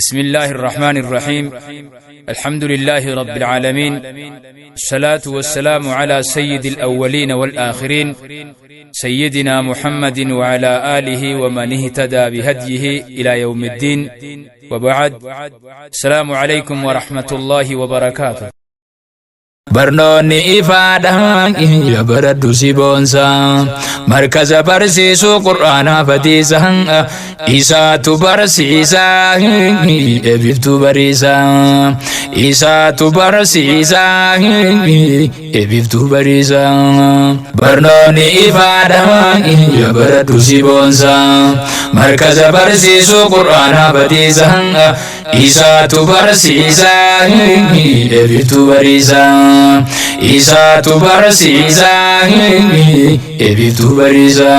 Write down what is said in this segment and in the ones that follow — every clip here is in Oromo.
بسم الله الرحمن الرحيم. الحمد لله رب العالمين، الصلاة والسلام على سيد الأولين والآخرين سيدنا محمد وعلى آله ومن اهتدى بهديه إلى يوم الدين، وبعد. السلام عليكم ورحمة الله وبركاته. برنوني إفادة يبرد سيبونسا مركز برسيسو قرآن فتيسا إيسا تبرسيسا إبفتو بريسا إيسا تبرسيسا إبفتو بريسا برنوني إفادة يبرد سيبونسا مركز برسيسو قرآن فتيسا إيسا تبرسيسا إبفتو بريسا إيسا تبرسيسا إبفتو بريسا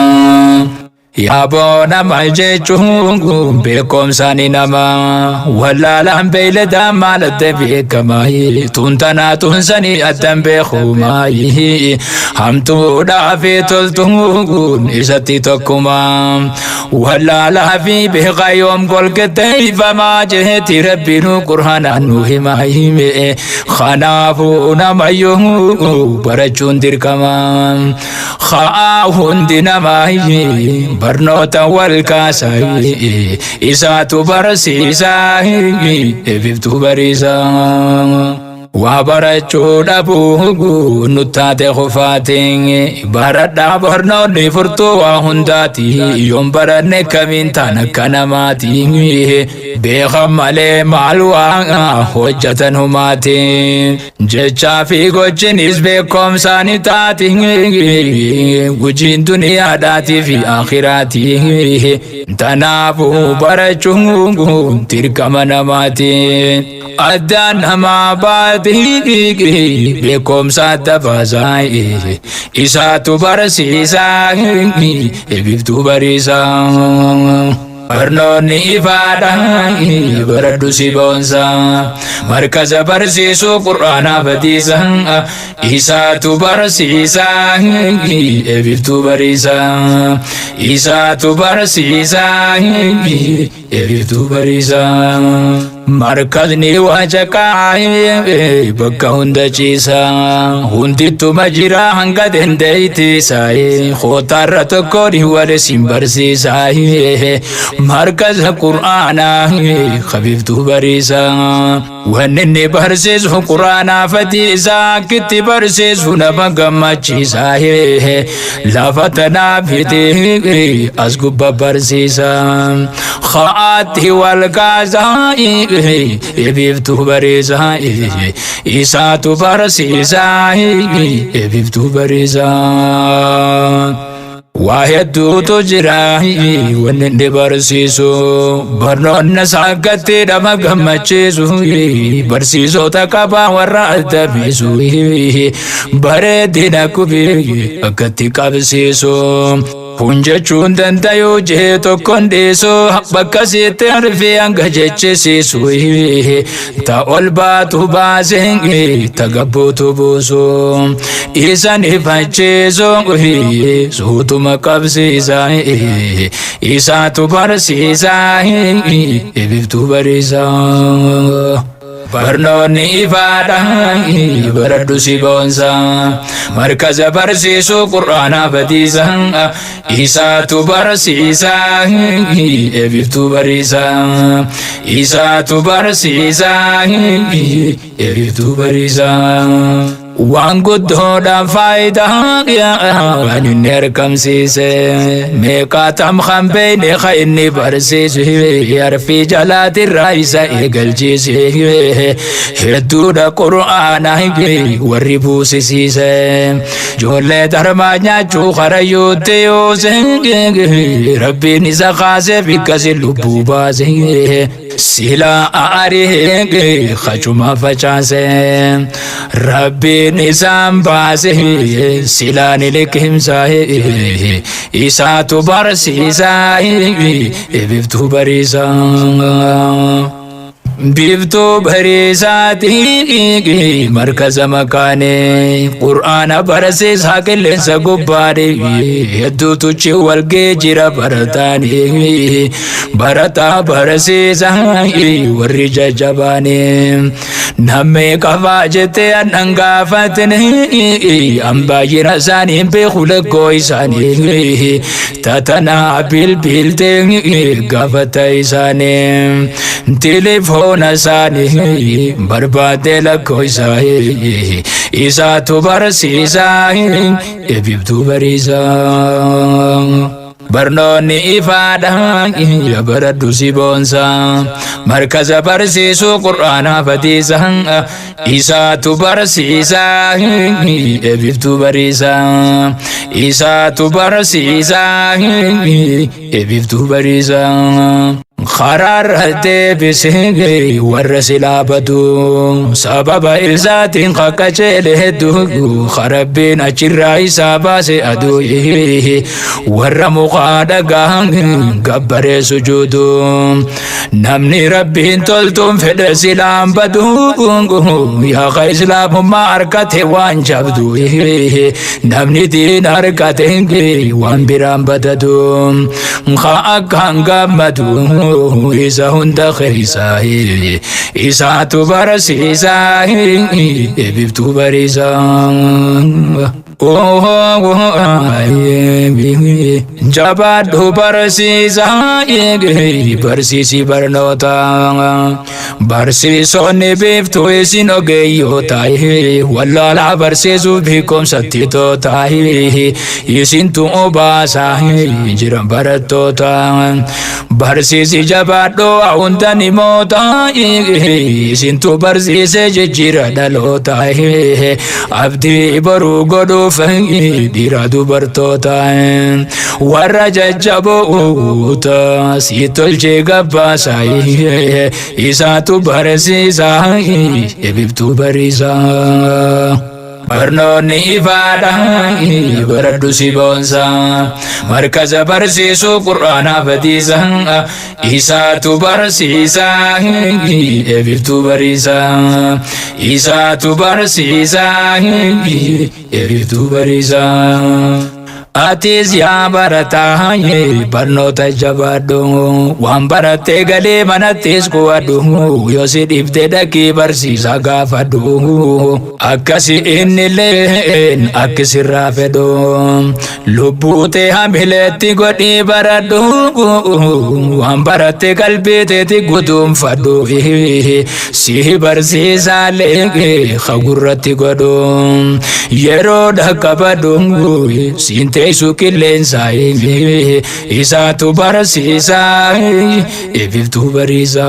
يا بونا مالجيچون بكم ساني نما ولا لام بيلدا مالت بكماي تونتنا تونسني اتم بخماي هم تو دافي تلتون إساتي تكما ولا لا في بغيوم قل كتيف ما جهتي ربنا قرآن نوه ماي خنافونا مايو برچون دركما خاهون دينا ماي برنوتا والكاساي إسا تبرسيسا إبفتو بريسا وابرچو دابو نتاتي خفاتين بردا برنوني فرتو وهنداتي يوم برن كمين تانكنماتي بيخم علي معلوا حجة هماتي جيشا في قجنيس بكم سانتاتي وجين دنيا داتي في آخراتي تنافو برچو تركمنماتي أدان ما بعد بكم ساتفازاي إسا تبرسيسا إبفتو بريسا برنوني إفادة بردو سيبونسا مركز برسيسو قرآن فتيسا إيسا تبرسيسا إبفتو بريسا إيسا تبرسيسا إبفتو بريسا مركزني وجكاي بكا هندچيسا هندتو مجرا هنگا دنديتي ساي خوتار تكوري ورسيم برسيساي مركز قرآن خفيفتو بريسا وهنني برسيس قرآن فتيسا كتي برسيس نبقى مچيساي لافتنا فتي أسقب برسيسا خاتي والغازاي إبفتو بريسا إيسا تبرسيسا إبفتو بريسا واحد تجراهي ونن برسيسو برنون ساقتي دم غمچيسو برسيسو تكبا ورات بيسو بردنا كبي اكتي كابسيسو Punjachuun dandayuu jee tokkoon dhiisuu bakka sitti arfee hanga jechisiisu ta ol baatu baasee ta gabbuutu buusu isan ifachiisu suutuma qabsiisa isaatu barsiisa ibiftuu bariisa برنوني إفادة بردو سيبونسا مركز برسيسو قرآن فتيسا إيسا تبرسيسا إبفتو بريسا إيسا تبرسيسا إبفتو بريسا وان قدودا فايدا وان نركم سيسي ميقاتم خمبيني خيني برسيسي يرفي جلات الرئيسة إيقل جيسي هدودا قرآن وربو سيسي جولي درمانيا جو خريو تيوسي ربي نسا خاسي بكسي لبو باسي سيلا آري خجوما فچاسي ربي نسام باسه سلاني لكهم ساهي إيسا تبرسيسا إبفتو بريسا بيفتو بريساتي مركز مكاني قرآن برسيس حق لسا قباري يدو تجي والجيجر برتاني برتا برسيس ورجا جباني نمي كفاجتي أنقافتني أمباجي رساني بخلق إساني تتنا بالبلتي قفتي ساني تليفون ساني بربادي لكو إساني إسا تبرسيسا إبيبتو بريسا برنوني إفادة يبردو سيبونسا مركز برسيسو قرآن فتيسا إسا تبرسيسا إبيبتو بريسا إسا تبرسيسا إبيبتو بريسا خرار هدي بسيغي ورسلا بدو سبب إلزات قاقشل هدو خربين أجراء ساباس أدويه ورمو قادقان قبر سجودو نمني ربين تلتم فد سلام بدو يا غير سلام ما أركته وان جبدو نمني دين أركته وان برام بددو خاقان قمدو إذا هند خيسا إذا تبرسيسا بيبتو بريسا جبادو برسيسا برسيسي برنوتا برسيسوني بيبتو إسينو جيو تاي والله لا برسيسو بيكم ستيتو تاي يسينتو أباسا جرم برتوتا برسيسي جبادو عندني موتا سنتو برسيسي ججيرا دلوتا عبدي برو قدو فهي ديرادو برتوتا ورا ججبوتا سيتو الجيقباسا إساتو برسيسا يبيبتو بريسا برنوني إفادة بردو سيبونسا مركز برسيسو قرآن فتيسا إساتو برسيسا إبيبتو بريسا إساتو برسيسا إبيبتو بريسا Atis ya barata barnoota jabaadhu waan barattee galee manattis kuwadhu yoo si dhibde dhaqii barsiisa gaafadhu akkasi innillee akkasirraa fedhu lubbuutee hamileetti godhii baradhu waan barattee qalbiiteetti guduunfadhu si barsiisaallee hagurratti godhu yeroo dhaqqabadhu siinte Yesu killensa isa tu barsiisa ibiftu barisa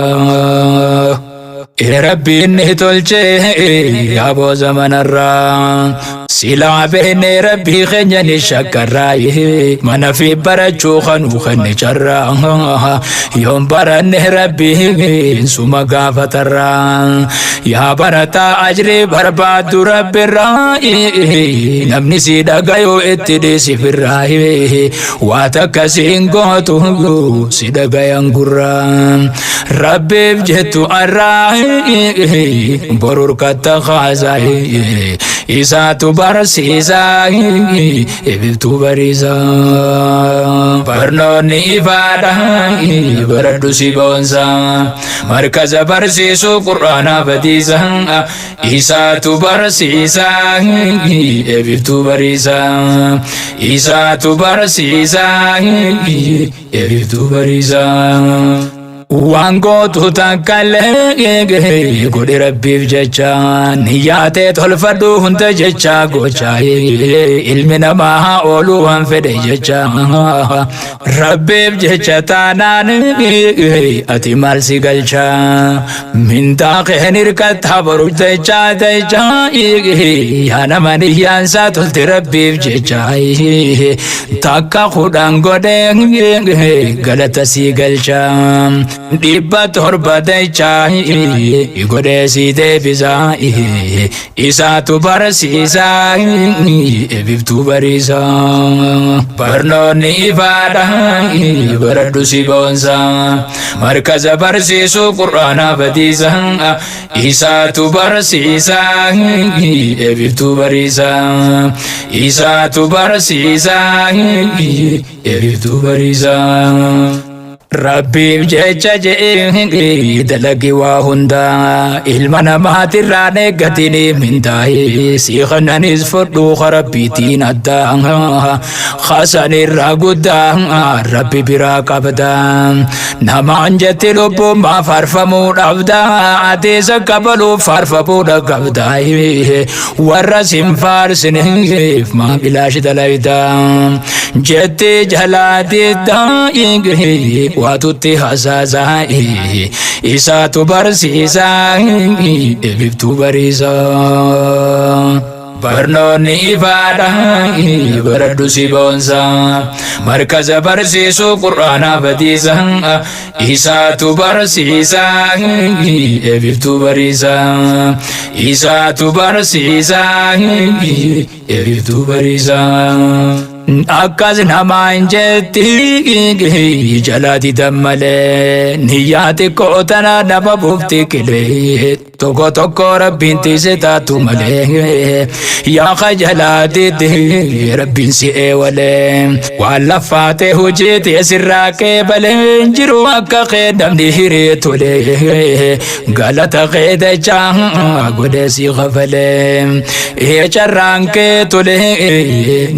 Rabbi inni tolche aboo zamanarraa silaa beekne Rabbi keenya ni shakkarraa mana fi barachuu kanuu kan ni carraa yoon baranne Rabbi suma gaafatarraa yaa barataa ajree barbaaddu Rabbirraa namni si dhagayoo itti deesifirraa waa takka siin gootu si dhagayan gurraa Rabbiif jettu arraa borur katta khaza isa tu barsiisa ibtu barisa barnoni ifada baradu sibonsa markaza barsiisu qur'ana badisa isa tu barsiisa ibtu barisa isa tu barsiisa ibtu barisa Wango tutakale godi Rabbiif jecha niyyaatee tolfadhu hunda jecha gocha ilmi namaa ooluu waan fedhe jecha Rabbiif jecha taanaan ati maal si galcha mintaa keen hirkatta boru jecha yaa nama niyyaansaa tolti Rabbiif jecha takka kudhan godhe galata si galcha dhibba torba dachaa godhee si deebisaa isaatu barsiisaa biftuu bariisaa barnoonni ifaadha baradhu si boonsaa markaza barsiisuu qur'aanaa badiisaa isaatu barsiisaa biftuu bariisaa isaatu barsiisaa biftuu bariisaa Rabbiif jecha jee dalagi waa hunda ilma namaatirraan eeggatini mintaaye si kananis fudhu rabbiitiin addaa khasanirraa guddaa rabbi biraa qabda namaan jetti lubbummaa faarfamuu dhabda ateessa qabaluuf faarfamuudha qabda warra sin faarsineef maa bilaash dalayda jetti jalaatiddaa Watutti hasaasa isaatu barsiisa biftuu bariisa barnoonni ifaadha baradhu si boonsa markaza barsiisuu qur'aanaa badiisa isaatu barsiisa biftuu bariisa isaatu barsiisa biftuu bariisa akkas namaan jetti jalaati dammale niyyaa xiqqoo tana nama bufti qilee tokko tokko rabbiin tiise taatu malee yaa khajalaatitti rabbiin si eewale waan laffaate hojii sirraa qeebalee jiru akka kee namni hiree tole galata kee dachaa godhee si qabalee carraan kee tole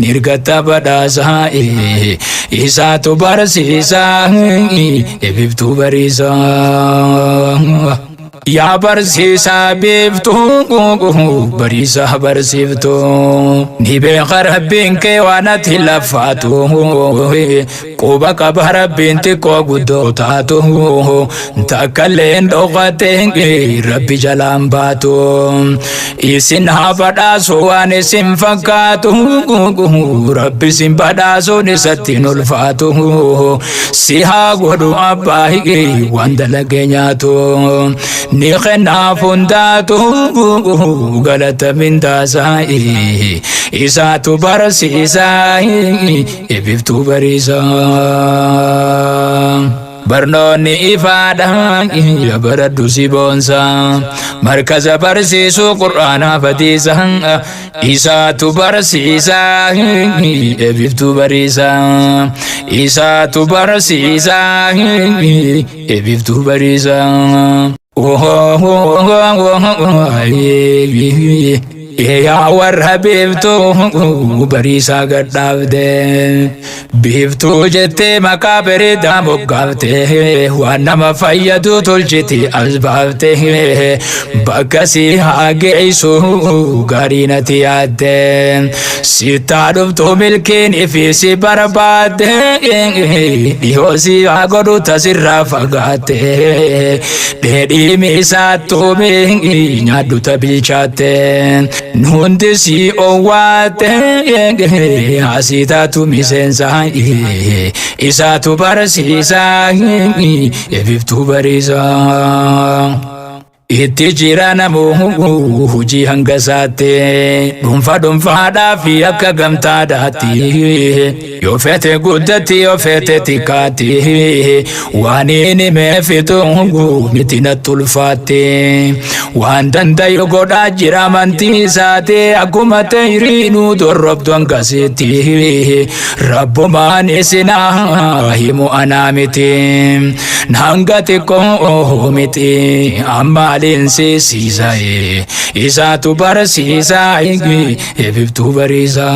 nirgata badhaasa isaatu barsiisa biftuu bariisa yaa barsiisa biftuu bariisa barsiiftuu ni beeka rabbiin kee waan ati laffaatu quba qaba rabbiin xiqqoo guddoo taatu takkalleen dhoqate rabbi jalaan baatu isin haa badhaasu waan isin fakkaatu rabbi sin badhaasuun isattiin ulfaatu si haa godhu abbaa waan dalagee nyaatu ni khennaaf hundaatu galata mindaasaa isaatu barsiisaa biftuu bariisaa barnoonni ifaadha baradhu si boonsa markaza barsiisuu qur'aanaa badiisa isaatu barsiisa biftuu bariisa isaatu barsiisa biftuu bariisa yaa warra biftuu bariisa gadhaabde biftuu jettee maqaa bareedaa moggaafte waan nama fayyadu tolchiti as baafte bakka si haa geessu gaarii natti yaadde sittaa dhuftu milkiin ifi si barbaadde dhihoo si haa godhu tasirraa fagaatte dheedhii miisaattuumi nyaadhu ta bilchaatte nundi si owwaate asitaatu miseensa isaatu barsiisa biftuu bariisa itti jira namoo hojii hanga isaatti dhuunfaadhaa fi akka gamtaadhaatti yoo fete guddatti yoo fete xiqqaatti waan inni meefitu miti natti ulfaatti waan dandayu godhaa jira amantii isaati akkuma ta'iriinuu dorrobdu hangasitti rabbumaan isinaa himu anaa miti hanga xiqqoo miti amma Alinsiisa isaatu barsiisa biftuu bariisa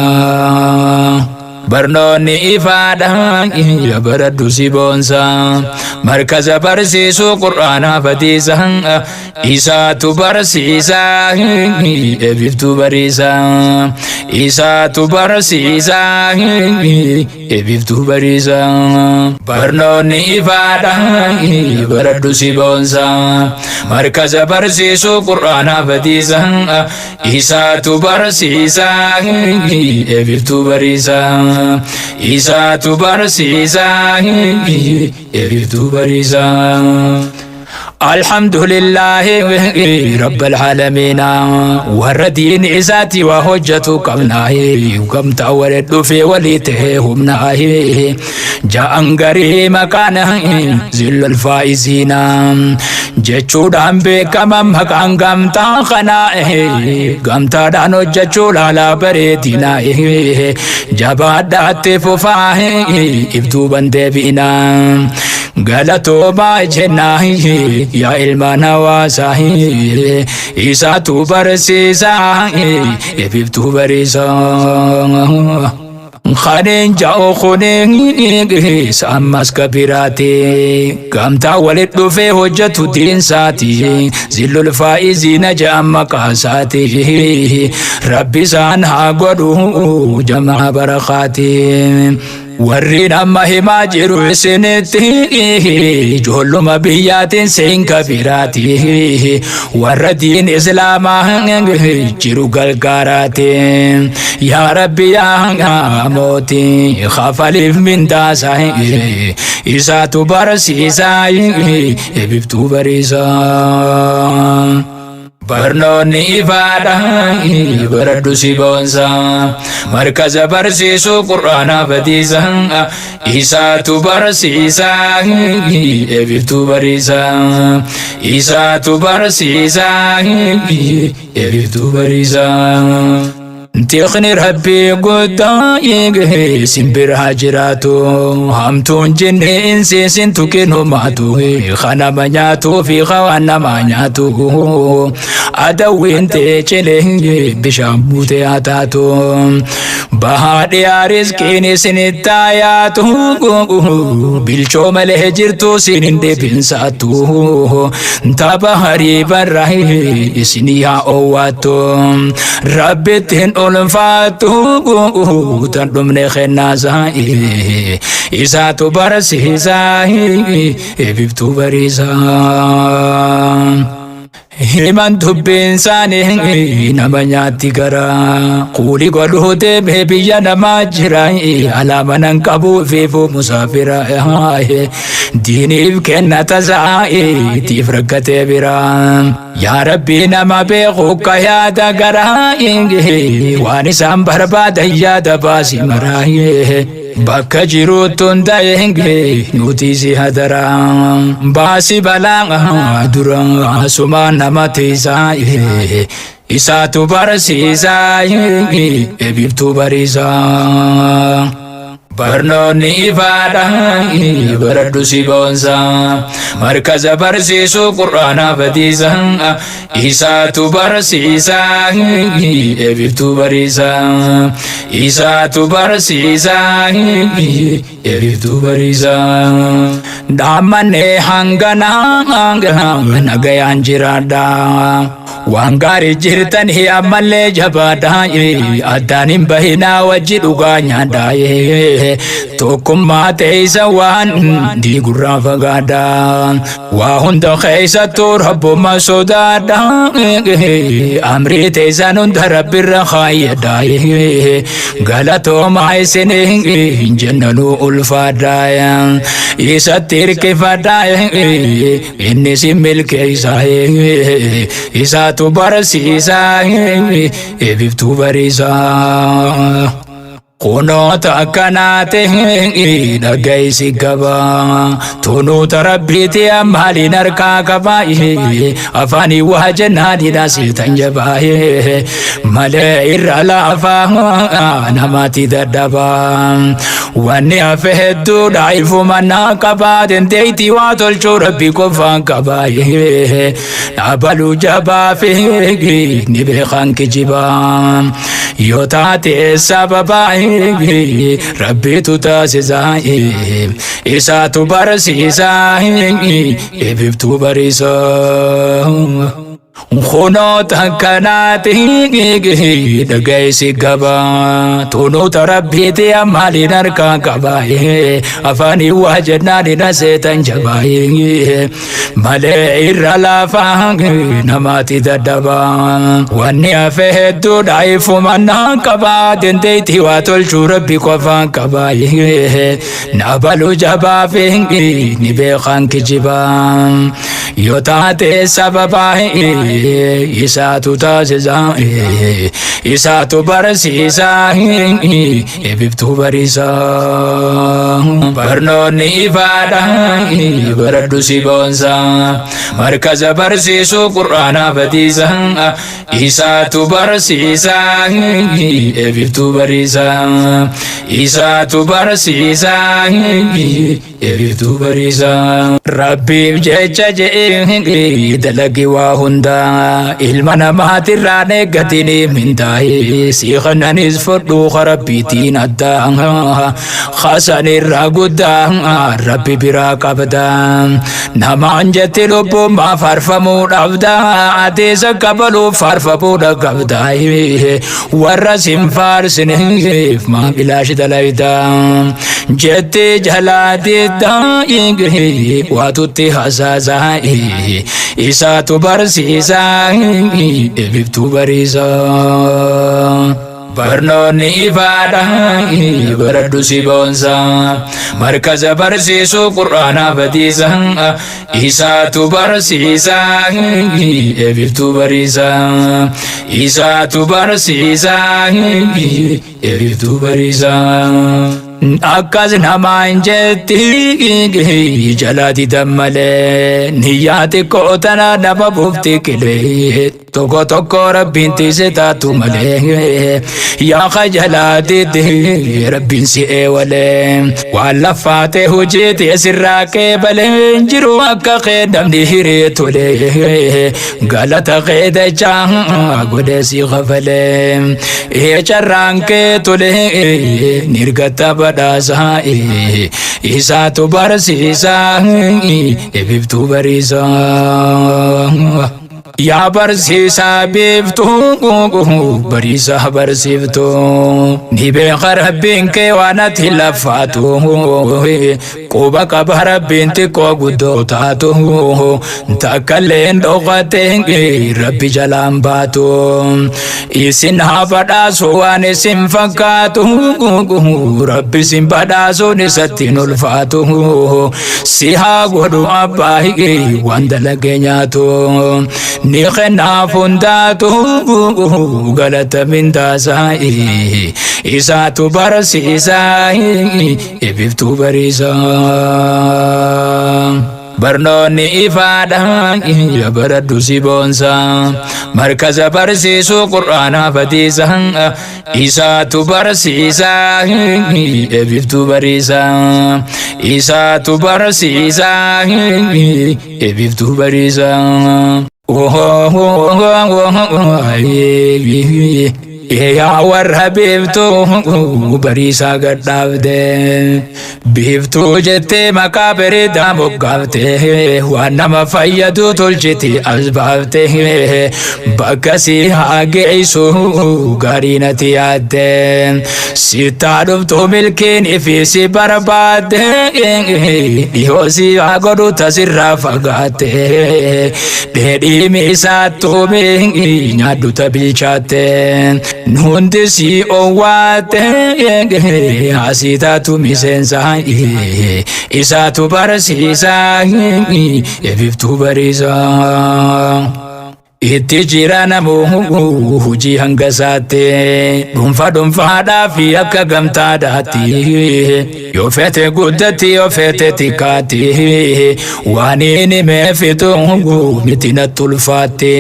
barnoonni ifaadha baradhu si boonsa markaza barsiisuu qur'aanaa badiisa isaatu barsiisa biftuu bariisa isaatu barsiisa biftuu bariisa barnoonni ifaadha baradhu si boonsa markaza barsiisuu qur'aanaa badiisa isaatu barsiisa biftuu bariisa isaatu barsiisa ibiftuu bariisa. الحمد لله رب العالمين والردين إساتي وحجة قمناه وقم تولد في وليته همناه جاء انقري مكانه زل الفائزين جچودان بكمم حقان قمتا خنائه قمتا دانو جچود على بريتنائه جبادات ففاه ابتو بندي بينا غلطو باجناه يا ilmaan hawaasaa isaatu barsiisaa ibiftuu bariisaa. خانين جاو خونين سامس كبيراتي قامتا ولد في حجة دين ساتي زل الفائزين جام مقاساتي ربي سانها قدو جمع برخاتي ورين أما هما جرو سنتي جهل مبيات سين كبيراتي وردين إسلاما جرو قلقاراتي يا ربي يا موتي خاف ألف من داسا إساتو برسيسا ببتو بريسا برنوني إفادة بردو سيبونسا مركز برسيسو قرآن بديسا إساتو برسيسا ببتو بريسا إساتو برسيسا ببتو بريسا. تخني ربي قدائق سنبر هاجراتو همتون جن إنسي سنتكنو ماتو خانا منياتو في خوانا منياتو أدوين تيچله بشامو تياتاتو بهادي رزقين سنتاياتو بلچو مله جرتو سنند بنساتو تابهري براهي سنيا أواتو ربي تهن أولفاتو تندم نخنازا إساتو برسيسا ببتو بريسا. همان دبين ساني نمانياتي غرا قولي قلوتي بيبيا نماجراي على منن قبو فيفو مسافرا ديني بكنا تزاي تفرقتي برا يا ربي نما بيغوك يا دغرا واني سام بربادا يا دباسي مراي bakka jiruutun daa'enge nuti si hadara baasi balaa dura asuma nama teessaa isaatu barsiisaa ebiftuu bariisaa. برنوني إفادة بردو سيبونسا مركز برسيسو قرآن بديسا إساتو برسيسا ببتو بريسا إساتو برسيسا ببتو بريسا. دامني هنغنا نغيان جرادا وانغاري جرتن هي أمالي جبادا أدانين بهنا وجدو غانيادا توكما تيسا وان دي قرى فقادا وهند خيسا ترهب ما سودادا أمري تيسا نندرب الرخايا داي غلطو معي سنين جننو الفادا إيسا تيرك فادا إني سميل كيسا إيسا تبرسيسا ببتو بريسا. قنوتا كناته دغيسي غبا تونوت ربيتي امالي نركا كباي افاني وهجنا دي داسي تنجباي ملائر لا افا نماتي ددبا واني افهدو دايف منا كباد انتيتي واتل شو ربي كفان كباي نابلو جبا في نبي خانك جبا يوتاتي سبباي ربي تتاسسا إساتو برسيسا ببتو بريسا. خنوت كناتي دقيسي قبا تونوت ربيتي أمالي نركا قباي أفاني وجدنا لنسيتا جباي ملي الرلافا نماتي ددبا واني أفهدو ضعيف منا قبا دنتيتي واتلشو ربي قفا قباي نبلو جبا فيني نبيخان كجبا يوتاتي سبباي Isaatu taasisaa isaatu barsiisaa eebiftuu bariisaa barnoonni ifaadhaa baradhu si boonsaa markaza barsiisuu qur'aanaa badiisaa isaatu barsiisaa eebiftuu bariisaa isaatu barsiisaa eebiftuu bariisaa rabbiif jecha jedhee dalagi waa hundaa ilma namaatirraa eeggatini mintaa'e si kananis fudhuu rabbiitiin addaa khasanirraa guddaa rabbi biraa qabdaa namaan jetti lubbuun maa faarfamuu dhabdaa ateessa qabaluuf faarfamuudha qabdaa warra sin faarsineef maa bilaashi dalaydaa jetti jalaatiddaa waatutti hasaasaa isaatu barsiisaa eebiftuu bariisaa barnoonni ifaadhaa baradhu si boonsaa markaza barsiisuu qur'aanaa badiisaa isaatu barsiisaa eebiftuu bariisaa isaatu barsiisaa eebiftuu bariisaa akkas namaan jetti jalaati dammale niyyaa xiqqoo tana nama bufti qilee tokko tokko rabbiin tiise taatu malee yaa khajalaatitti rabbiin si eewalee waan laffaate hojii sirraa qeebalee jiru akka qeedamni hiree tolee galata qeedachaa godhee si qafalee carraan kee tolee nirgata badhaasaa isaatu barsiisaa eebiftuu bariisaa yaa barsiisaa biiftuu bariisaa barsiiftuu ni beeka rabbiin kee waan ati laffaatu quba qaba rabbiin xiqqoo guddoo taatu takkalleen dhoqatee rabbi jalaan baatu isin haa badhaasu waan isin fakkaatu rabbi sin badhaasuun isatti hin ulfaatu si haa godhu abbaa waan dalagee nyaatu ni khennaaf hundaatu galata mindaasaa isaatu barsiisaa eebiftuu bariisaa barnoonni ifaadhaa baradhu si boonsaa markaza barsiisuu qur'aanaa badiisaa isaatu barsiisaa eebiftuu bariisaa isaatu barsiisaa eebiftuu bariisaa yaa warra biiftuu bariisaa gadhaabde biiftuu jettee maqaa bareedaa moggaafte waan nama fayyadu tolchiti as baafte bakka si haa geessu gaarii natti yaadde sittaa dhuftu milkiin ifi si barbaadde dhihoo si haa godhu tasirraa fagaatte dheedhii miisaattuumi nyaadhu ta bilchaatte nundi si owwaate asitaatu miseensaa isaatu barsiisaa eebiftuu bariisaa itti jira namuu hojii hanga isaatti dhuunfaadhaa fi akka gamtaadhaatti yoo fete guddatti yoo fete xiqqaatti waan inni meefitu miti natti ulfaatti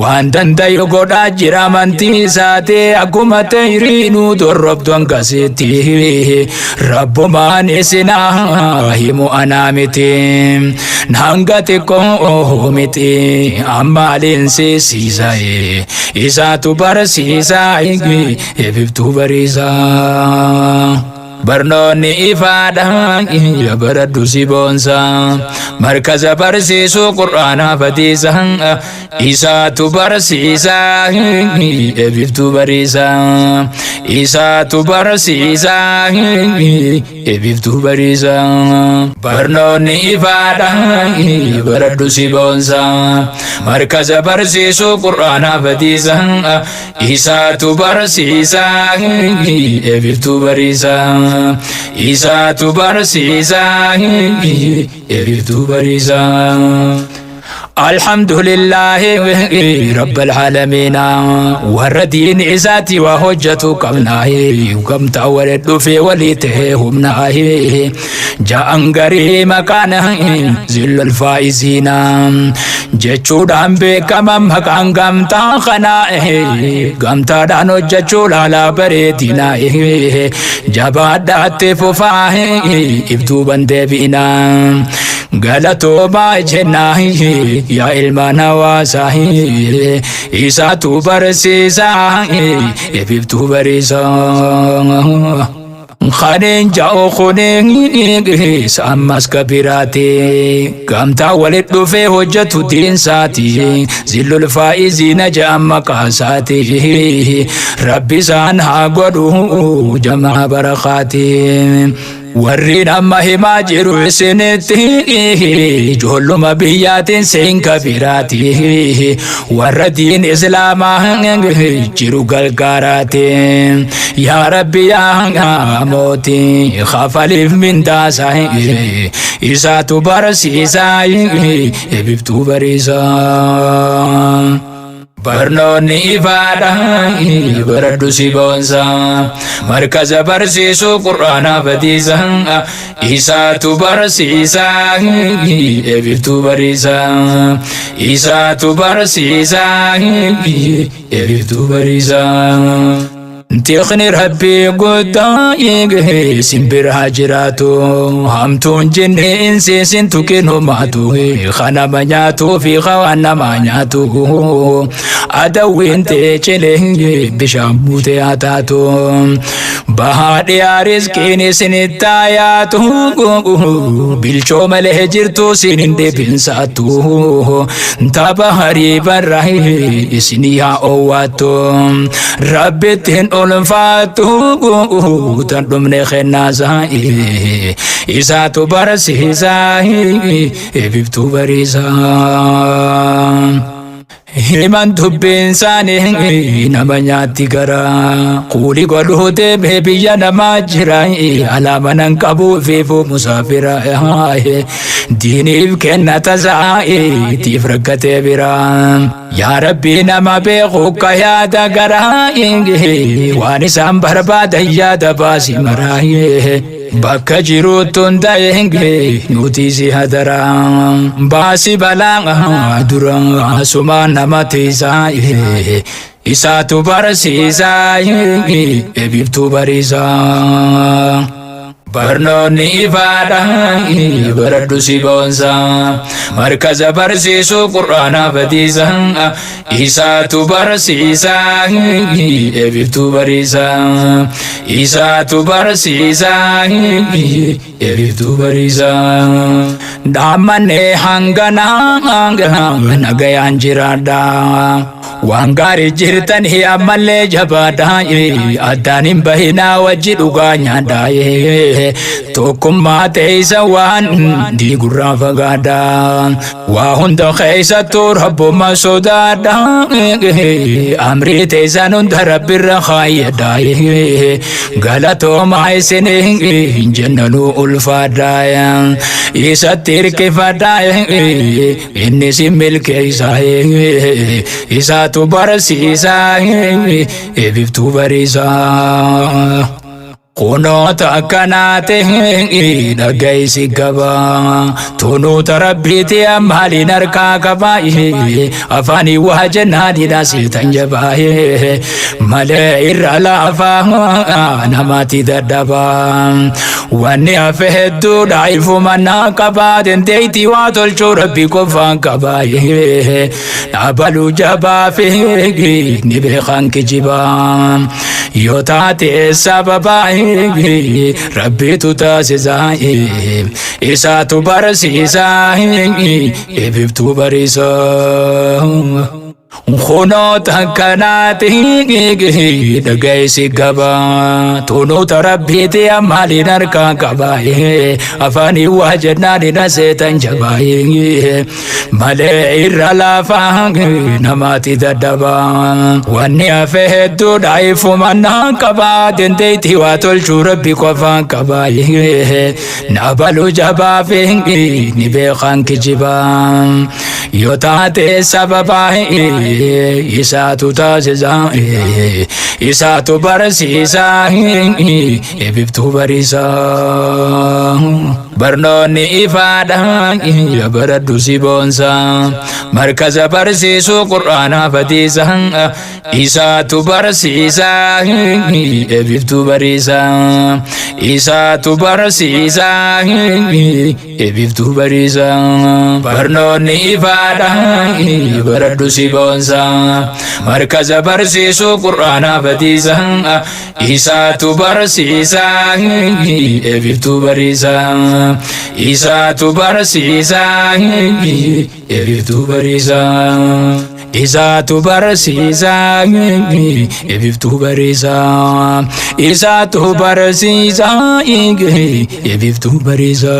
waan dandayu godhaa jira amantii isaati akkuma ta'iriinuu dorrobdu hangasitti rabbumaan isinaa himu anaa miti hanga xiqqoo miti amma alinsiisisaa isaatu barsiisaa eebiftuu bariisaa barnoonni ifaadha baradhu si boonsa markaza barsiisuu qur'aanaa fatiisa isaatu barsiisa eebiftuu bariisa isaatu barsiisa eebiftuu bariisa barnoonni ifaadha baradhu si boonsa markaza barsiisuu qur'aanaa fatiisa isaatu barsiisa eebiftuu bariisa isaatu barsiisa eebiftuu bariisa الحمد لله رب العالمين والردين إساتي وحجة قمناه وكم تولد في وليته همناه جاء انقري مكانه زل الفائزين جچود هم بكم مكان قمتا خنائه قمتا دانو جچود على بريدنا جباد دات ففاه ابتو بندي بينا غلطو ما جناه يا علمان واساهي إساتو برسيسا يبيبتو بريسا خانين جاو خونين سامس كبيراتي قامتا ولد في حجة دين ساتي زل الفائزين جام مقاساتي ربي سانها قدو جمع برخاتي warreen amma himaa jiru isinitti ijoolluma biyyaatiin seen kabiraati warra diin islaamaa jiru gargaaraati yaa rabbi yaa mooti khafaliif mindaasaa isaatu barsiisaa eebiftuu bariisaa barnoonni ifaadha baradhu si boonsa markaza barsiisuu qur'aanaa fatiisa isaatu barsiisa eebiftuu bariisa isaatu barsiisa eebiftuu bariisa تخني ربي قدائي سنبر هاجراتو همتون جن إنسي سنتكنو ماتو خانا منياتو في خوانا منياتو أدوين تيچله بشامو تياتاتو بهادي رزقيني سنتاياتو بلچو مله جرتو سنندي بنساتو تابهاري براهي سنيا أواتو ربي تهن أولفاتو تندمني خنازا إساتو برسيزا إبفتو بريزا himan dubbin saanii nama nyaatti garaa quuli godhuute biyya namaa jira alaama nan qabu fiifu musaafira diiniif kennata tiif rakkatee bira yaa rabbi nama beeku ka yaada garaa waan isaan barbaadan yaada baasi maraa bakka jiruutti hundaa'e nuti si hadara baasi balaa dura asumaan nama tiisaa isaatu barsiisaa eebiftuu bariisaa barnoonni ifaadha baradhu si boonsa markaza barsiisuu qur'aanaa fatiisa isaatu barsiisaa eebiftuu bariisaa isaatu barsiisaa eebiftuu bariisaa dhaammanne hanganaa nagayaan jiraadha waan gaarii jirtan ammallee jabaadha addaan hin bahinaa wajji dhugaa nyaadhaa tokkummaa teessa waan diigurraa fagaadha waa hunda keessattuu rabbuma sodaadha amrii teessan hunda rabbirra kaayyadha galatoomaa isin hin jennanuu ulfaadha isatti hirkifadha inni si milkeessa isaatu barsiisaa eebiftuu bariisaa kunoota akkanaate dhaggeessi qaba tunuuta rabbiiti maaliin harkaa qaba afaanii waa jennaadhidha siltan jabaa malee irra laafaa namaatti dadhaba wanni hafe hedduudha ilfumannaa qaba dandeettii waa tolchuu rabbi qofaan qaba dhabaluu jabaa fi ni beekan kijiba يوتاتي سبباي ربيتو تاسزاي إساتو برسيساي إببتو بريسا خونوت هكناتي دقايسي قبا تونوت ربيتي أمالي نركا قباي أفاني واجدنا لنسيتا جباي مالي إرالافا نماتي ددبا واني أفهدو دايف منا قبا دنديتي واتلشو ربي قفا قباي نابلو جبا فيني نبيخان كجبا يوتاتي سبباي إساتو تاسزا إساتو برسيسا إببتو بريسا برنوني إفادا يبردو سيبونسا مركز برسيسو قرآن فتيسا إساتو برسيسا إببتو بريسا إساتو برسيسا إببتو بريسا برنوني إفادا يبردو سيبونسا مركز برسيسو قرآن فتيسا إساتو برسيسا إببتو بريسا إساتو برسيسا إببتو بريسا إساتو برسيسا إببتو بريسا إساتو برسيسا إببتو بريسا